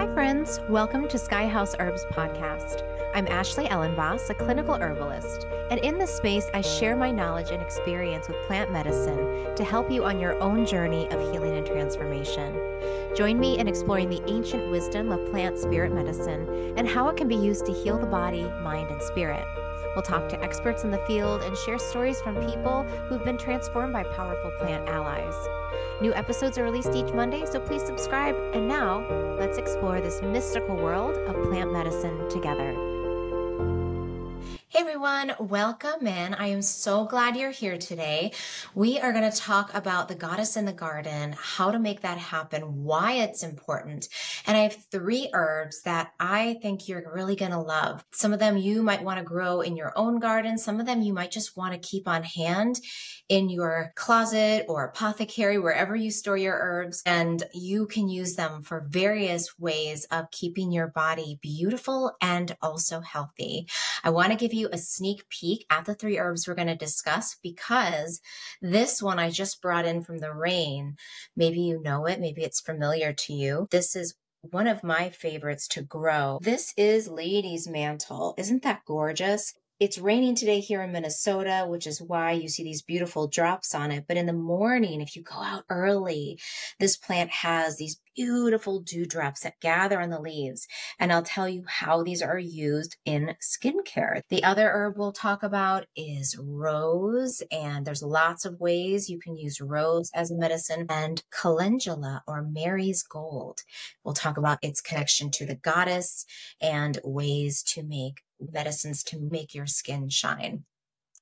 Hi, friends. Welcome to Sky House Herbs podcast. I'm Ashley Elenbaas, a clinical herbalist, and in this space, I share my knowledge and experience with plant medicine to help you on your own journey of healing and transformation. Join me in exploring the ancient wisdom of plant spirit medicine and how it can be used to heal the body, mind, and spirit. We'll talk to experts in the field and share stories from people who've been transformed by powerful plant allies. New episodes are released each Monday, so please subscribe. And now, let's explore this mystical world of plant medicine together. Hey everyone, welcome in. I am so glad you're here today. We are going to talk about the goddess in the garden, how to make that happen, why it's important. And I have 3 herbs that I think you're really going to love. Some of them you might want to grow in your own garden. Some of them you might just want to keep on hand in your closet or apothecary, wherever you store your herbs, and you can use them for various ways of keeping your body beautiful and also healthy. I want to give you a sneak peek at the 3 herbs we're going to discuss because this one I just brought in from the rain. Maybe you know it, maybe it's familiar to you. This is one of my favorites to grow. This is Lady's Mantle. Isn't that gorgeous? It's raining today here in Minnesota, which is why you see these beautiful drops on it. But in the morning, if you go out early, this plant has these beautiful dewdrops that gather on the leaves. And I'll tell you how these are used in skincare. The other herb we'll talk about is rose, and there's lots of ways you can use rose as a medicine, and calendula or Mary's gold. We'll talk about its connection to the goddess and ways to make medicines to make your skin shine.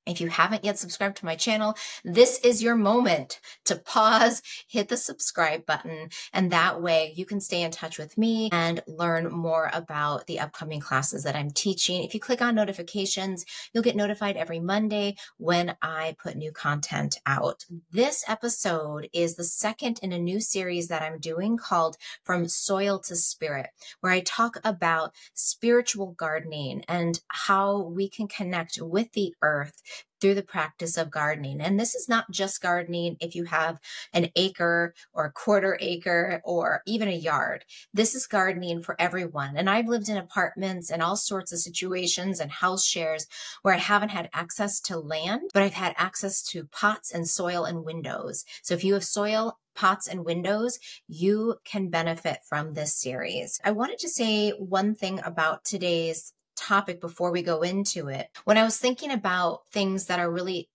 If you haven't yet subscribed to my channel, this is your moment to pause, hit the subscribe button, and that way you can stay in touch with me and learn more about the upcoming classes that I'm teaching. If you click on notifications, you'll get notified every Monday when I put new content out. This episode is the second in a new series that I'm doing called From Soil to Spirit, where I talk about spiritual gardening and how we can connect with the earth through the practice of gardening. And this is not just gardening if you have an acre or a quarter acre or even a yard. This is gardening for everyone. And I've lived in apartments and all sorts of situations and house shares where I haven't had access to land, but I've had access to pots and soil and windows. So if you have soil, pots, and windows, you can benefit from this series. I wanted to say one thing about today's topic before we go into it. When I was thinking about things that are really,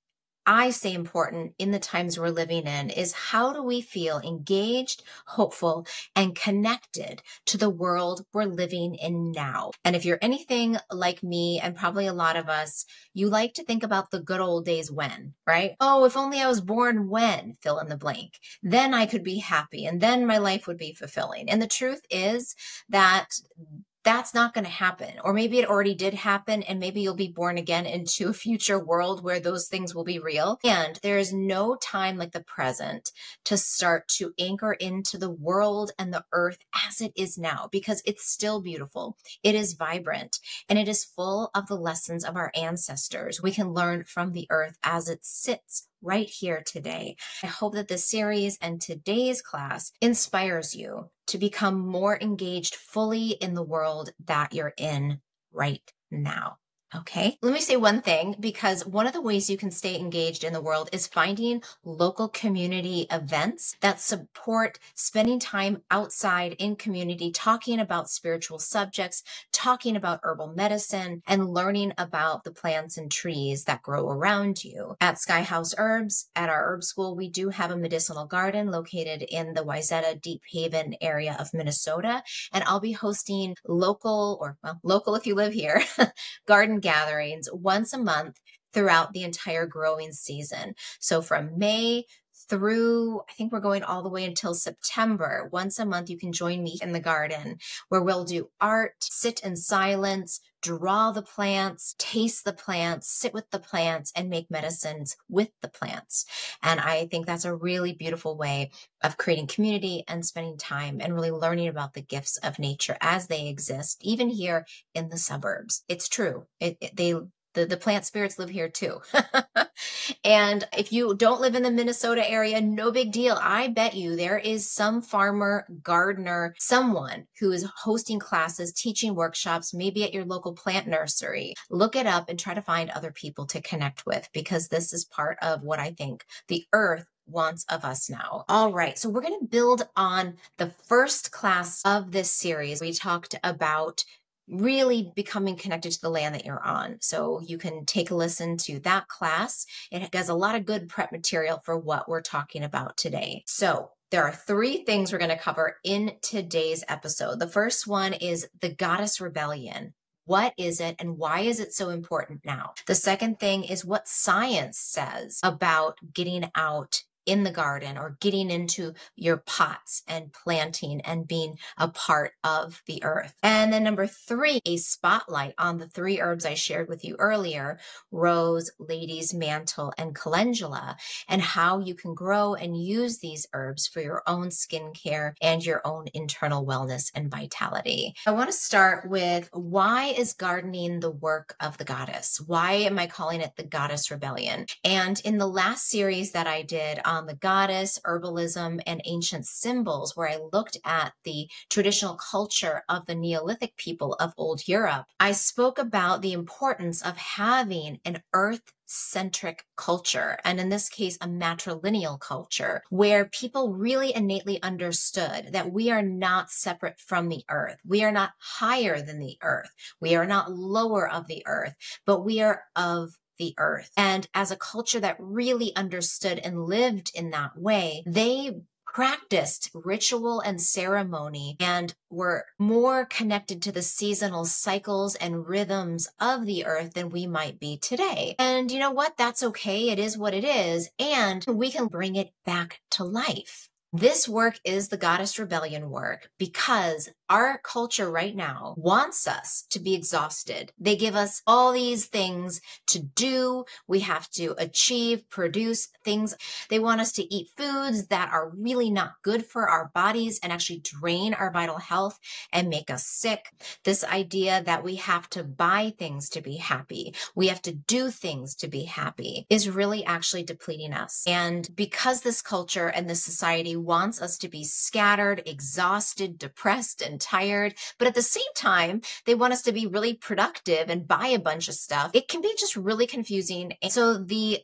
I say, important in the times we're living in, is how do we feel engaged, hopeful, and connected to the world we're living in now? And if you're anything like me, and probably a lot of us, you like to think about the good old days when, right? Oh, if only I was born when, fill in the blank, then I could be happy, and then my life would be fulfilling. And the truth is that that's not going to happen. Or maybe it already did happen, and maybe you'll be born again into a future world where those things will be real. And there is no time like the present to start to anchor into the world and the earth as it is now, because it's still beautiful. It is vibrant, and it is full of the lessons of our ancestors. We can learn from the earth as it sits right here today. I hope that this series and today's class inspires you to become more engaged fully in the world that you're in right now. Okay, let me say one thing, because one of the ways you can stay engaged in the world is finding local community events that support spending time outside in community, talking about spiritual subjects, talking about herbal medicine, and learning about the plants and trees that grow around you. At Sky House Herbs, at our herb school, we do have a medicinal garden located in the Wayzata Deep Haven area of Minnesota, and I'll be hosting local if you live here, garden gatherings once a month throughout the entire growing season. So from May through, I think we're going all the way until September, once a month you can join me in the garden, where we'll do art, sit in silence, draw the plants, taste the plants, sit with the plants, and make medicines with the plants. And I think that's a really beautiful way of creating community and spending time and really learning about the gifts of nature as they exist, even here in the suburbs. It's true. The plant spirits live here too. And if you don't live in the Minnesota area, no big deal. I bet you there is some farmer, gardener, someone who is hosting classes, teaching workshops, maybe at your local plant nursery. Look it up and try to find other people to connect with, because this is part of what I think the earth wants of us now. All right, so we're going to build on the first class of this series. We talked about really becoming connected to the land that you're on. So you can take a listen to that class. It has a lot of good prep material for what we're talking about today. So there are 3 things we're going to cover in today's episode. The first one is the goddess rebellion. What is it and why is it so important now? The second thing is what science says about getting out in the garden or getting into your pots and planting and being a part of the earth. And then number 3, a spotlight on the 3 herbs I shared with you earlier, rose, lady's mantle, and calendula, and how you can grow and use these herbs for your own skincare and your own internal wellness and vitality. I want to start with, why is gardening the work of the goddess? Why am I calling it the goddess rebellion? And in the last series that I did on the goddess, herbalism, and ancient symbols, where I looked at the traditional culture of the Neolithic people of old Europe, I spoke about the importance of having an earth-centric culture, and in this case, a matrilineal culture, where people really innately understood that we are not separate from the earth. We are not higher than the earth. We are not lower of the earth, but we are of the earth. And as a culture that really understood and lived in that way, they practiced ritual and ceremony and were more connected to the seasonal cycles and rhythms of the earth than we might be today. And you know what? That's okay. It is what it is. And we can bring it back to life. This work is the goddess rebellion work because our culture right now wants us to be exhausted. They give us all these things to do. We have to achieve, produce things. They want us to eat foods that are really not good for our bodies and actually drain our vital health and make us sick. This idea that we have to buy things to be happy, we have to do things to be happy, is really actually depleting us. And because this culture and this society wants us to be scattered, exhausted, depressed, and tired, but at the same time, they want us to be really productive and buy a bunch of stuff, it can be just really confusing. And so the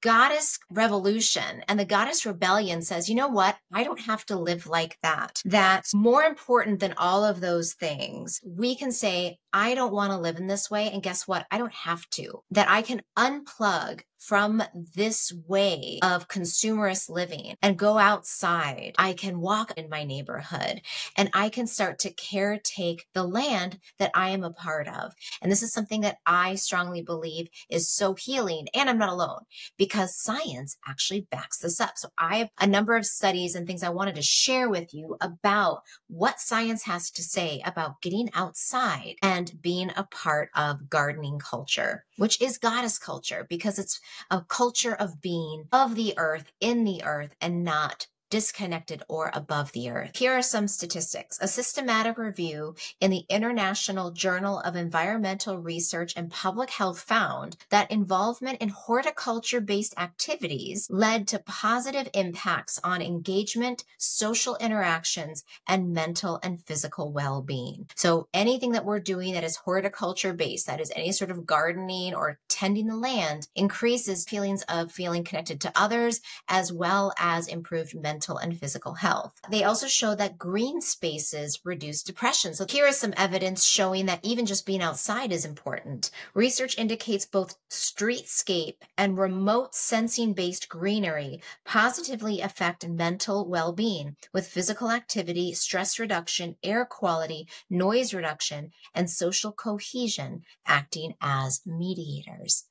goddess revolution and the goddess rebellion says, you know what? I don't have to live like that. That's more important than all of those things. We can say, I don't want to live in this way. And guess what? I don't have to. That I can unplug from this way of consumerist living and go outside. I can walk in my neighborhood and I can start to caretake the land that I am a part of. And this is something that I strongly believe is so healing. And I'm not alone, because science actually backs this up. So I have a number of studies and things I wanted to share with you about what science has to say about getting outside and being a part of gardening culture, which is goddess culture, because it's a culture of being of the earth, in the earth, and not disconnected or above the earth. Here are some statistics. A systematic review in the International Journal of Environmental Research and Public Health found that involvement in horticulture-based activities led to positive impacts on engagement, social interactions, and mental and physical well-being. So anything that we're doing that is horticulture-based, that is any sort of gardening or tending the land, increases feelings of feeling connected to others, as well as improved mental and physical health. They also show that green spaces reduce depression. So here is some evidence showing that even just being outside is important. Research indicates both streetscape and remote sensing-based greenery positively affect mental well-being, with physical activity, stress reduction, air quality, noise reduction, and social cohesion acting as mediators.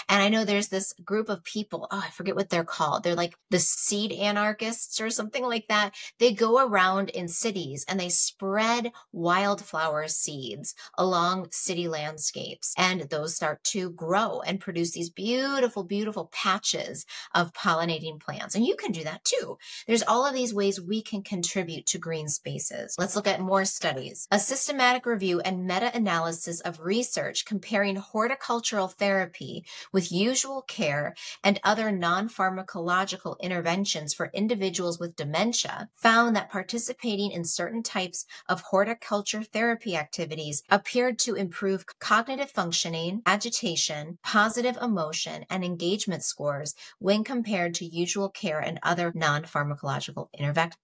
And I know there's this group of people, oh, I forget what they're called. They're like the seed anarchists or something like that. They go around in cities and they spread wildflower seeds along city landscapes. And those start to grow and produce these beautiful, beautiful patches of pollinating plants. And you can do that too. There's all of these ways we can contribute to green spaces. Let's look at more studies. A systematic review and meta-analysis of research comparing horticultural therapy with usual care and other non-pharmacological interventions for individuals with dementia found that participating in certain types of horticulture therapy activities appeared to improve cognitive functioning, agitation, positive emotion, and engagement scores when compared to usual care and other non-pharmacological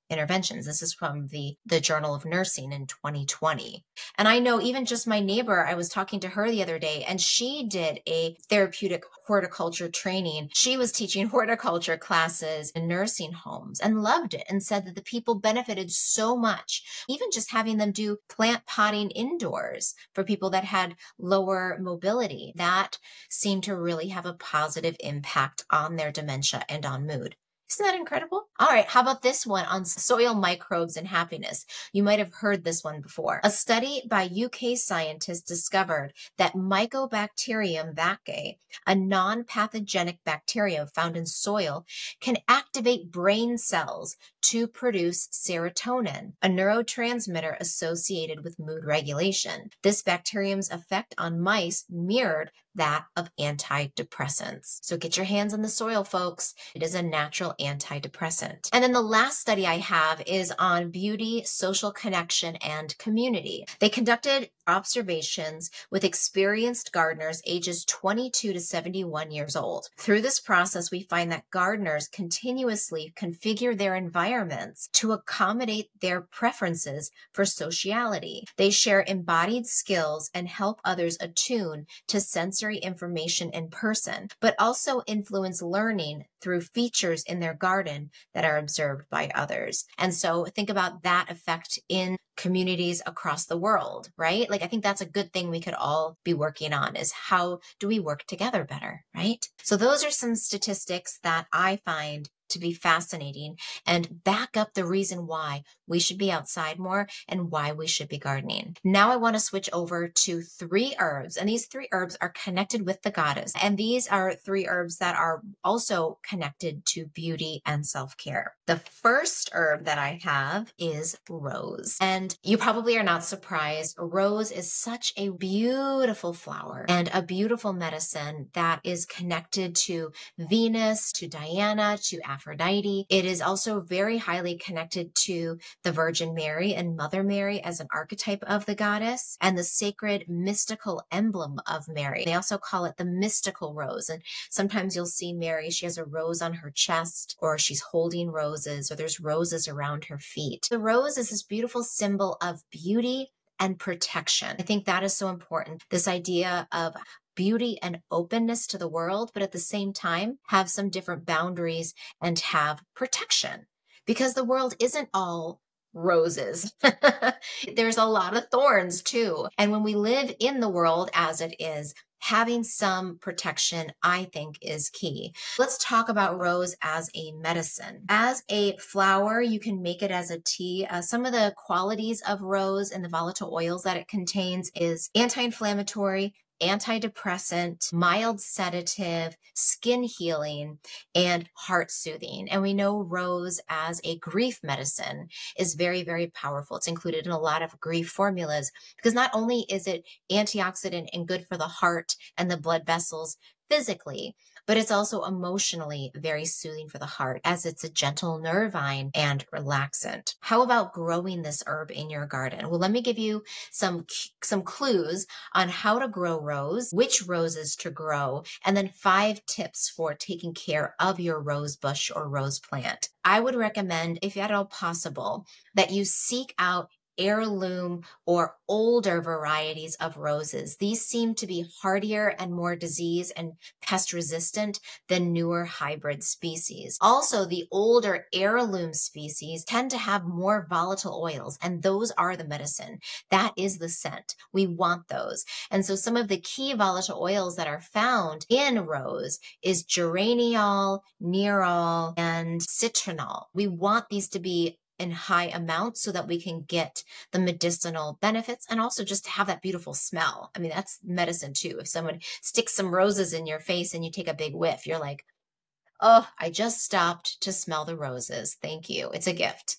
interventions. This is from the Journal of Nursing in 2020. And I know even just my neighbor, I was talking to her the other day, and she did a therapeutic horticulture training. She was teaching horticulture classes in nursing homes and loved it and said that the people benefited so much, even just having them do plant potting indoors for people that had lower mobility. That seemed to really have a positive impact on their dementia and on mood. Isn't that incredible? All right, how about this one on soil microbes and happiness? You might have heard this one before. A study by UK scientists discovered that Mycobacterium vaccae, a non-pathogenic bacterium found in soil, can activate brain cells to produce serotonin, a neurotransmitter associated with mood regulation. This bacterium's effect on mice mirrored that of antidepressants. So get your hands on the soil, folks. It is a natural antidepressant. And then the last study I have is on beauty, social connection, and community. They conducted observations with experienced gardeners ages 22 to 71 years old. Through this process, we find that gardeners continuously configure their environments to accommodate their preferences for sociality. They share embodied skills and help others attune to sensory information in person, but also influence learning through features in their garden that are observed by others. And so think about that effect in communities across the world, right? Like, I think that's a good thing we could all be working on, is how do we work together better, right? So those are some statistics that I find to be fascinating and back up the reason why we should be outside more and why we should be gardening. Now I want to switch over to 3 herbs, and these 3 herbs are connected with the goddess. And these are 3 herbs that are also connected to beauty and self-care. The first herb that I have is rose. And you probably are not surprised. Rose is such a beautiful flower and a beautiful medicine that is connected to Venus, to Diana, to Aphrodite. It is also very highly connected to the Virgin Mary and Mother Mary as an archetype of the goddess and the sacred mystical emblem of Mary. They also call it the mystical rose. And sometimes you'll see Mary, she has a rose on her chest, or she's holding roses, or there's roses around her feet. The rose is this beautiful symbol of beauty and protection. I think that is so important. This idea of beauty and openness to the world, but at the same time, have some different boundaries and have protection, because the world isn't all roses. There's a lot of thorns too. And when we live in the world as it is, having some protection, I think, is key. Let's talk about rose as a medicine. As a flower, you can make it as a tea. Some of the qualities of rose and the volatile oils that it contains is anti-inflammatory, antidepressant, mild sedative, skin healing, and heart soothing. And we know rose as a grief medicine is very, very powerful. It's included in a lot of grief formulas because not only is it antioxidant and good for the heart and the blood vessels physically, but it's also emotionally very soothing for the heart, as it's a gentle nervine and relaxant. How about growing this herb in your garden? Well, let me give you some clues on how to grow rose, which roses to grow, and then 5 tips for taking care of your rose bush or rose plant. I would recommend, if at all possible, that you seek out heirloom or older varieties of roses. These seem to be hardier and more disease and pest resistant than newer hybrid species. Also, the older heirloom species tend to have more volatile oils, and those are the medicine. That is the scent. We want those. And so some of the key volatile oils that are found in rose is geraniol, nerol, and citronol. We want these to be in high amounts so that we can get the medicinal benefits and also just have that beautiful smell. I mean, that's medicine too. If someone sticks some roses in your face and you take a big whiff, you're like, oh, I just stopped to smell the roses. Thank you. It's a gift.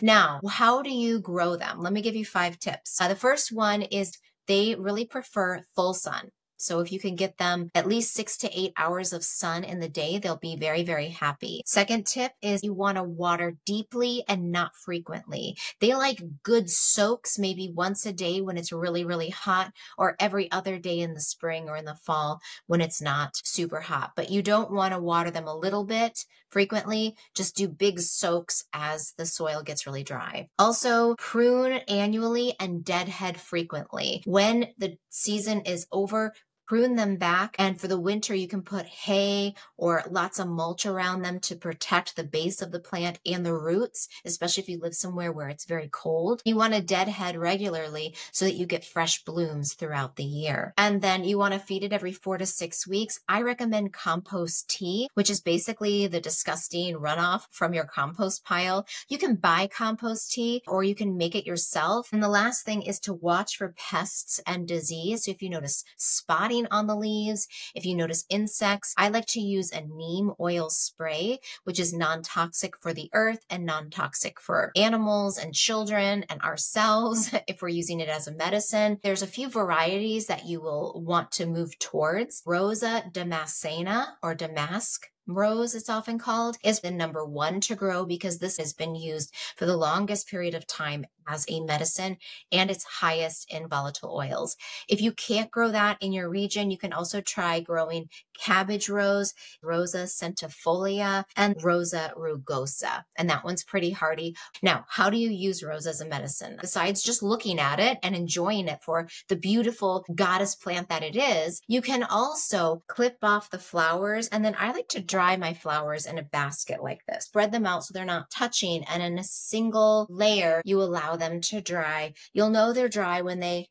Now, how do you grow them? Let me give you 5 tips. The first one is they really prefer full sun. So if you can get them at least 6 to 8 hours of sun in the day, they'll be very, very happy. Second tip is you want to water deeply and not frequently. They like good soaks, maybe once a day when it's really, really hot, or every other day in the spring or in the fall when it's not super hot. But you don't want to water them a little bit frequently. Just do big soaks as the soil gets really dry. Also, prune annually and deadhead frequently. When the season is over, prune them back. And for the winter, you can put hay or lots of mulch around them to protect the base of the plant and the roots, especially if you live somewhere where it's very cold. You want to deadhead regularly so that you get fresh blooms throughout the year. And then you want to feed it every 4 to 6 weeks. I recommend compost tea, which is basically the disgusting runoff from your compost pile. You can buy compost tea or you can make it yourself. And the last thing is to watch for pests and disease. So if you notice spotting on the leaves, if you notice insects, I like to use a neem oil spray, which is non-toxic for the earth and non-toxic for animals and children and ourselves if we're using it as a medicine. There's a few varieties that you will want to move towards. Rosa damascena or damask rose, it's often called, is the number 1 to grow because this has been used for the longest period of time as a medicine and it's highest in volatile oils. If you can't grow that in your region, you can also try growing cabbage rose, Rosa centifolia, and Rosa rugosa. And that one's pretty hardy. Now, how do you use rose as a medicine? Besides just looking at it and enjoying it for the beautiful goddess plant that it is, you can also clip off the flowers. And then I like to dry my flowers in a basket like this. Spread them out so they're not touching. And in a single layer, you allow them to dry. You'll know they're dry when they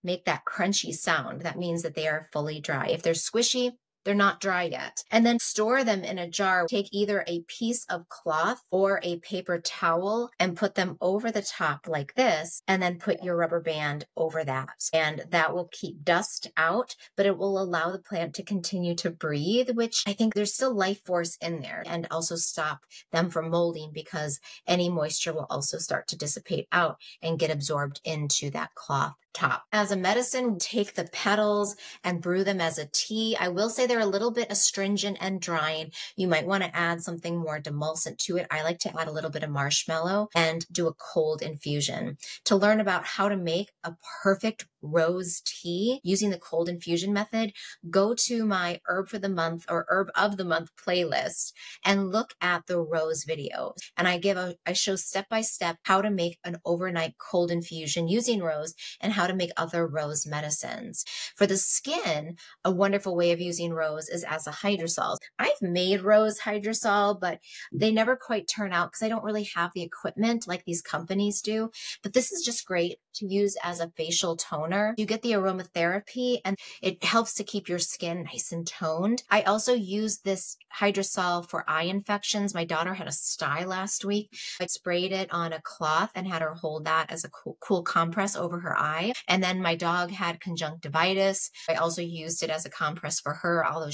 make that crunchy sound. That means that they are fully dry. If they're squishy, they're not dry yet. And then store them in a jar. Take either a piece of cloth or a paper towel and put them over the top like this, and then put your rubber band over that. And that will keep dust out, but it will allow the plant to continue to breathe, which I think there's still life force in there, and also stop them from molding because any moisture will also start to dissipate out and get absorbed into that cloth top. As a medicine, take the petals and brew them as a tea. I will say they're a little bit astringent and drying. You might want to add something more demulcent to it. I like to add a little bit of marshmallow and do a cold infusion. To learn about how to make a perfect rose tea using the cold infusion method, go to my herb for the month or herb of the month playlist and look at the rose video. And I show step by step how to make an overnight cold infusion using rose and how to make other rose medicines. For the skin, a wonderful way of using rose is as a hydrosol. I've made rose hydrosol, but they never quite turn out because I don't really have the equipment like these companies do. But this is just great to use as a facial toner. You get the aromatherapy and it helps to keep your skin nice and toned. I also use this hydrosol for eye infections. My daughter had a sty last week. I sprayed it on a cloth and had her hold that as a cool compress over her eye. And then my dog had conjunctivitis. I also used it as a compress for her, although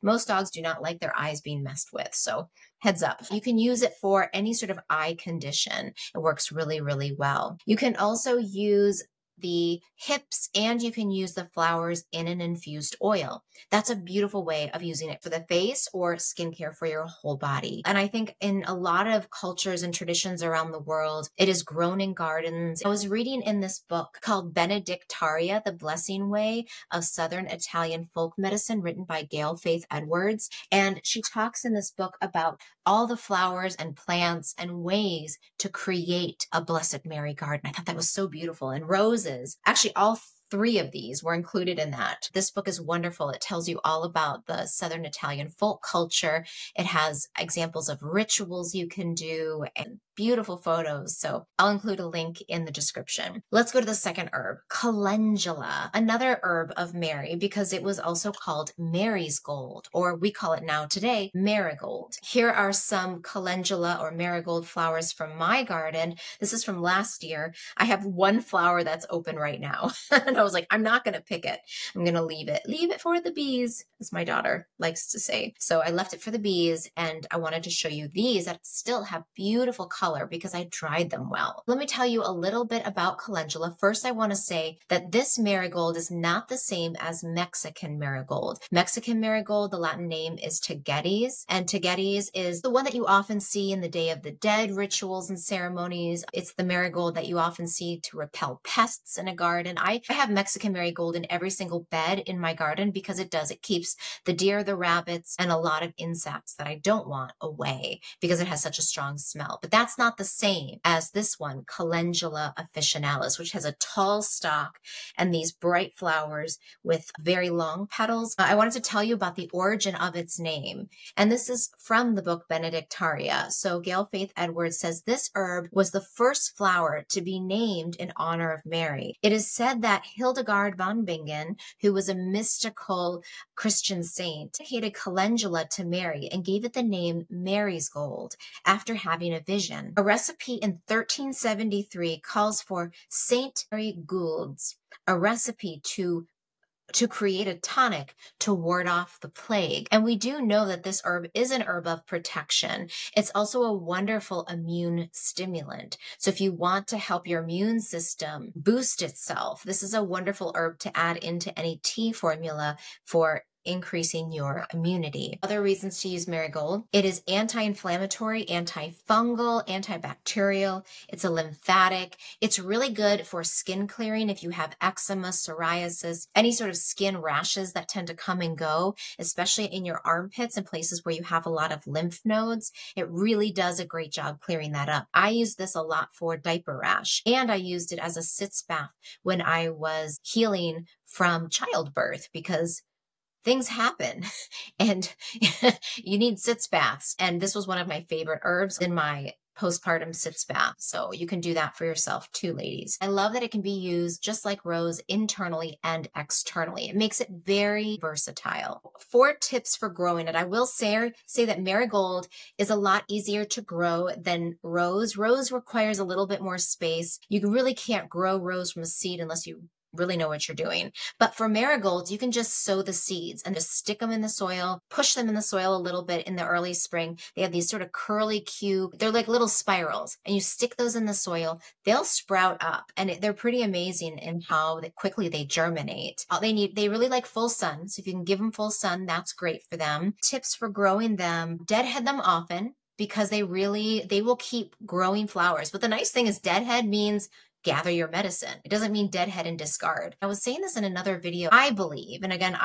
most dogs do not like their eyes being messed with. So heads up, you can use it for any sort of eye condition. It works really, really well. You can also use the hips, and you can use the flowers in an infused oil. That's a beautiful way of using it for the face or skincare for your whole body. And I think in a lot of cultures and traditions around the world, it is grown in gardens. I was reading in this book called Benedictaria, The Blessing Way of Southern Italian Folk Medicine, written by Gail Faith Edwards. And she talks in this book about all the flowers and plants and ways to create a Blessed Mary garden. I thought that was so beautiful. And roses, actually all three of these were included in that. This book is wonderful. It tells you all about the Southern Italian folk culture. It has examples of rituals you can do and beautiful photos. So I'll include a link in the description. Let's go to the second herb, Calendula, another herb of Mary, because it was also called Mary's gold, or we call it now today, marigold. Here are some calendula or marigold flowers from my garden. This is from last year. I have one flower that's open right now. And I was like, I'm not going to pick it. I'm going to leave it. Leave it for the bees, as my daughter likes to say. So I left it for the bees, and I wanted to show you these that still have beautiful color because I dried them well. Let me tell you a little bit about calendula. First, I want to say that this marigold is not the same as Mexican marigold. Mexican marigold, the Latin name is tagetes, and tagetes is the one that you often see in the Day of the Dead rituals and ceremonies. It's the marigold that you often see to repel pests in a garden. I have Mexican marigold in every single bed in my garden because it keeps the deer, the rabbits, and a lot of insects that I don't want away because it has such a strong smell. But that's not the same as this one, Calendula officinalis, which has a tall stalk and these bright flowers with very long petals. I wanted to tell you about the origin of its name, and this is from the book Benedictaria. So Gail Faith Edwards says this herb was the first flower to be named in honor of Mary. It is said that Hildegard von Bingen, who was a mystical Christian saint, dedicated calendula to Mary and gave it the name Mary's gold after having a vision. A recipe in 1373 calls for Saint Mary Gould's, a recipe to create a tonic to ward off the plague. And we do know that this herb is an herb of protection. It's also a wonderful immune stimulant. So if you want to help your immune system boost itself, this is a wonderful herb to add into any tea formula for increasing your immunity. Other reasons to use marigold: it is anti-inflammatory, antifungal, antibacterial. It's a lymphatic. It's really good for skin clearing if you have eczema, psoriasis, any sort of skin rashes that tend to come and go, especially in your armpits and places where you have a lot of lymph nodes. It really does a great job clearing that up. I use this a lot for diaper rash, and I used it as a sitz bath when I was healing from childbirth because things happen and you need sitz baths. And this was one of my favorite herbs in my postpartum sitz bath. So you can do that for yourself too, ladies. I love that it can be used just like rose internally and externally. It makes it very versatile. 4 tips for growing it. I will say that marigold is a lot easier to grow than rose. Rose requires a little bit more space. You really can't grow rose from a seed unless you really know what you're doing. But for marigolds, you can just sow the seeds and just stick them in the soil, push them in the soil a little bit in the early spring. They have these sort of curly cube, they're like little spirals, and you stick those in the soil. They'll sprout up, and they're pretty amazing in how quickly they germinate. They really like full sun. So if you can give them full sun, that's great for them. Tips for growing them: deadhead them often, because they will keep growing flowers. But the nice thing is deadhead means gather your medicine. It doesn't mean deadhead and discard. I was saying this in another video. I believe, and again,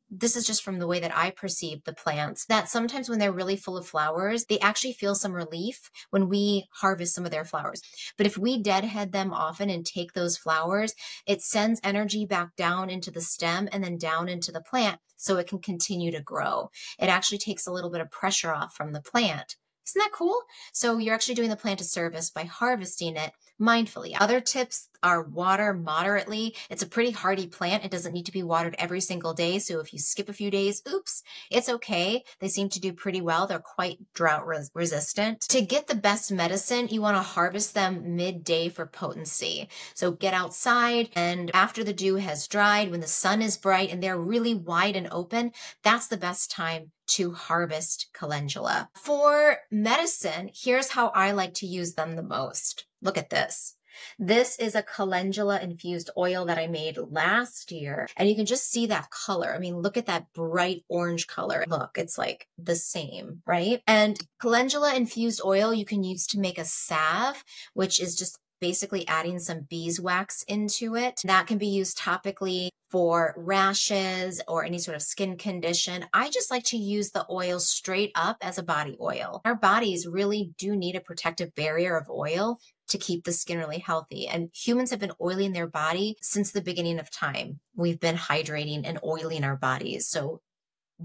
this is just from the way that I perceive the plants, that sometimes when they're really full of flowers, they actually feel some relief when we harvest some of their flowers. But if we deadhead them often and take those flowers, it sends energy back down into the stem and then down into the plant so it can continue to grow. It actually takes a little bit of pressure off from the plant. Isn't that cool? So you're actually doing the plant a service by harvesting it mindfully. Other tips are water moderately. It's a pretty hardy plant. It doesn't need to be watered every single day. So if you skip a few days, oops, it's okay. They seem to do pretty well. They're quite drought resistant. To get the best medicine, you want to harvest them midday for potency. So get outside, and after the dew has dried, when the sun is bright and they're really wide and open, that's the best time to harvest calendula. For medicine, here's how I like to use them the most. Look at this. This is a calendula infused oil that I made last year. And you can just see that color. I mean, look at that bright orange color. Look, it's like the same, right? And calendula infused oil you can use to make a salve, which is just basically adding some beeswax into it. That can be used topically for rashes or any sort of skin condition. I just like to use the oil straight up as a body oil. Our bodies really do need a protective barrier of oil to keep the skin really healthy. And humans have been oiling their body since the beginning of time. We've been hydrating and oiling our bodies. So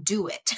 do it.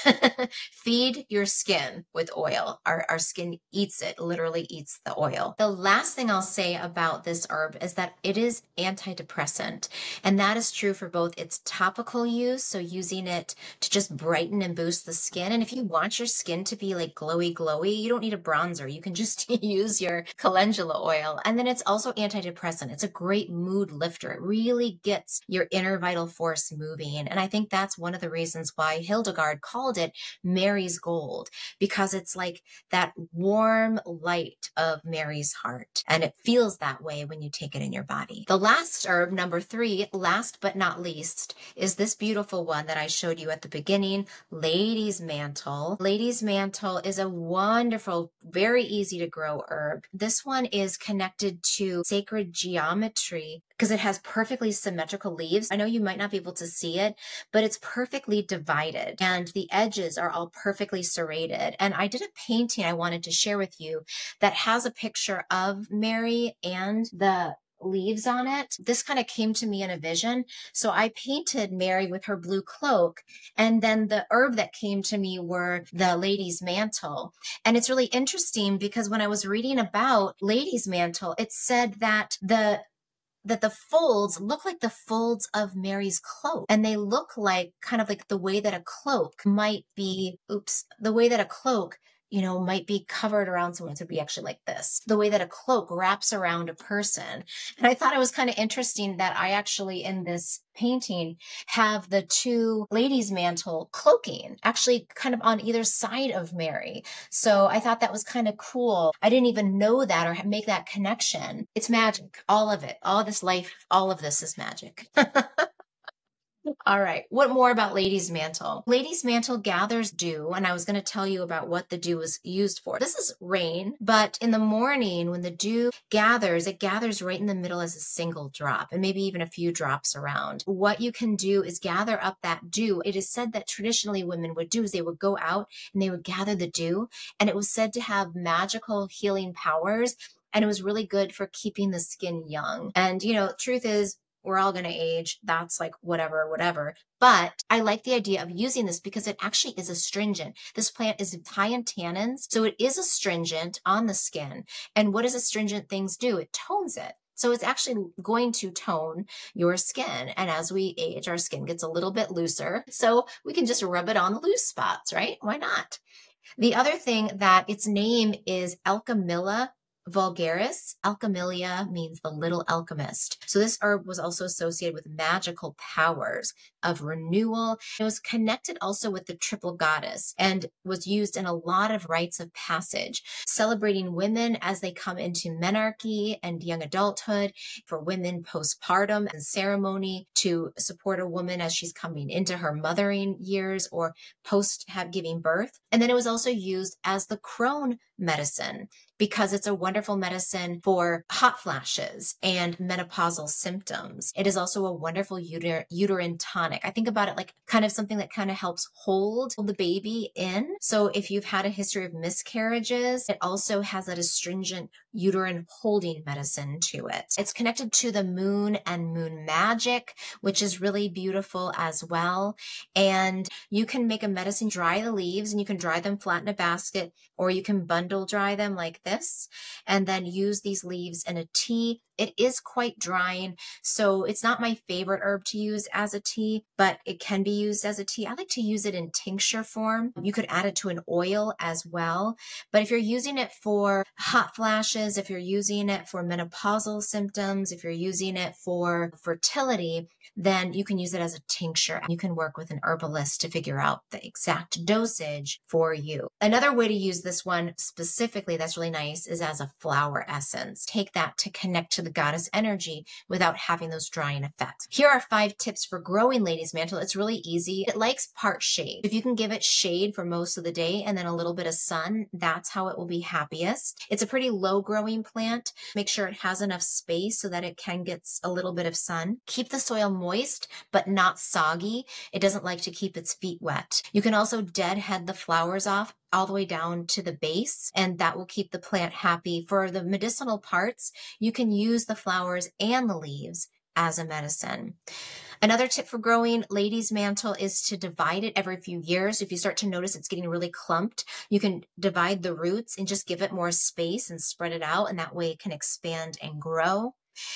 Feed your skin with oil. Our skin eats it, literally eats the oil. The last thing I'll say about this herb is that it is antidepressant. And that is true for both its topical use, so using it to just brighten and boost the skin. And if you want your skin to be like glowy, you don't need a bronzer. You can just use your calendula oil. And then it's also antidepressant. It's a great mood lifter. It really gets your inner vital force moving. And I think that's one of the reasons why Hildegard called it Mary's gold, because it's like that warm light of Mary's heart. And it feels that way when you take it in your body. The last herb, number 3, last but not least, is this beautiful one that I showed you at the beginning, Lady's Mantle. Lady's Mantle is a wonderful, very easy to grow herb. This one is connected to sacred geometry because it has perfectly symmetrical leaves. I know you might not be able to see it, but it's perfectly divided and the edges are all perfectly serrated. And I did a painting I wanted to share with you that has a picture of Mary and the leaves on it. This kind of came to me in a vision. So I painted Mary with her blue cloak. And then the herb that came to me were the Lady's Mantle. And it's really interesting because when I was reading about Lady's Mantle, it said that the folds look like the folds of Mary's cloak. And they look like kind of like the way that a cloak might be, the way that a cloak, might be covered around someone. To be actually like this, the way that a cloak wraps around a person. And I thought it was kind of interesting that I actually in this painting have the two Ladies' Mantle cloaking actually kind of on either side of Mary. So I thought that was kind of cool. I didn't even know that or make that connection. It's magic. All of it, all of this life, all of this is magic. All right. What more about Lady's Mantle? Lady's Mantle gathers dew, and I was going to tell you about what the dew is used for. This is rain, but in the morning when the dew gathers, it gathers right in the middle as a single drop and maybe even a few drops around. What you can do is gather up that dew. It is said that traditionally women would do is they would go out and they would gather the dew, and it was said to have magical healing powers, and it was really good for keeping the skin young. And, truth is, we're all going to age. That's like whatever. But I like the idea of using this because it actually is astringent. This plant is high in tannins, so it is astringent on the skin. And what does astringent things do? It tones it. So it's actually going to tone your skin. And as we age, our skin gets a little bit looser. So we can just rub it on the loose spots, right? Why not? The other thing that its name is Alchemilla vulgaris. Alchemilia means the little alchemist. So this herb was also associated with magical powers of renewal. It was connected also with the triple goddess and was used in a lot of rites of passage, celebrating women as they come into menarche and young adulthood, for women postpartum and ceremony, to support a woman as she's coming into her mothering years or post giving birth. And then it was also used as the crone medicine, because it's a wonderful medicine for hot flashes and menopausal symptoms. It is also a wonderful uterine tonic. I think about it like kind of something that kind of helps hold the baby in. So if you've had a history of miscarriages, it also has that astringent uterine holding medicine to it. It's connected to the moon and moon magic, which is really beautiful as well. And you can make a medicine, dry the leaves, and you can dry them flat in a basket, or you can bundle dry them like this, and then use these leaves in a tea. It is quite drying, so it's not my favorite herb to use as a tea, but it can be used as a tea. I like to use it in tincture form. You could add it to an oil as well, but if you're using it for hot flashes, if you're using it for menopausal symptoms, if you're using it for fertility, then you can use it as a tincture. You can work with an herbalist to figure out the exact dosage for you. Another way to use this one specifically that's really nice is as a flower essence. Take that to connect to the goddess energy without having those drying effects. Here are 5 tips for growing Lady's Mantle. It's really easy. It likes part shade. If you can give it shade for most of the day and then a little bit of sun, that's how it will be happiest. It's a pretty low growing plant. Make sure it has enough space so that it can get a little bit of sun. Keep the soil moist, but not soggy. It doesn't like to keep its feet wet. You can also deadhead the flowers off all the way down to the base, and that will keep the plant happy. For the medicinal parts, you can use the flowers and the leaves as a medicine. Another tip for growing Lady's Mantle is to divide it every few years. If you start to notice it's getting really clumped, you can divide the roots and just give it more space and spread it out, and that way it can expand and grow.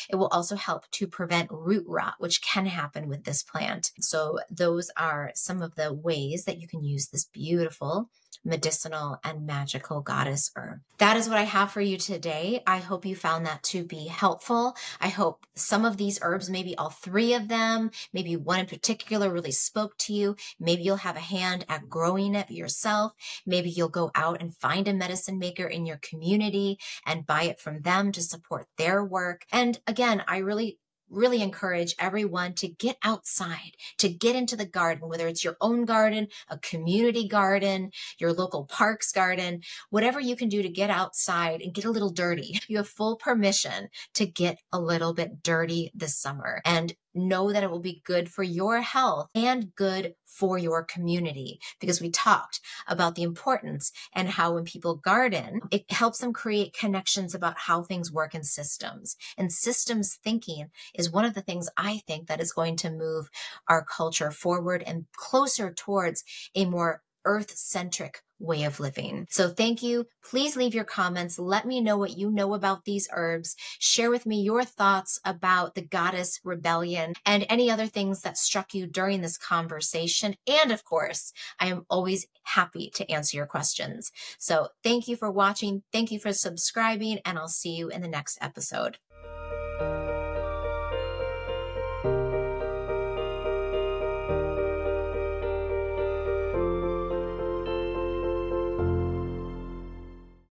It will also help to prevent root rot, which can happen with this plant. So those are some of the ways that you can use this beautiful medicinal and magical goddess herb. That is what I have for you today. I hope you found that to be helpful. I hope some of these herbs, maybe all 3 of them, maybe one in particular really spoke to you. Maybe you'll have a hand at growing it yourself. Maybe you'll go out and find a medicine maker in your community and buy it from them to support their work. And again, I really encourage everyone to get outside, to get into the garden, whether it's your own garden, a community garden, your local park's garden, whatever you can do to get outside and get a little dirty. You have full permission to get a little bit dirty this summer, and know that it will be good for your health and good for your community, because we talked about the importance and how when people garden, it helps them create connections about how things work in systems. And systems thinking is one of the things I think that is going to move our culture forward and closer towards a more earth-centric way of living. So thank you. Please leave your comments. Let me know what you know about these herbs. Share with me your thoughts about the goddess rebellion and any other things that struck you during this conversation. And of course, I am always happy to answer your questions. So thank you for watching. Thank you for subscribing, and I'll see you in the next episode.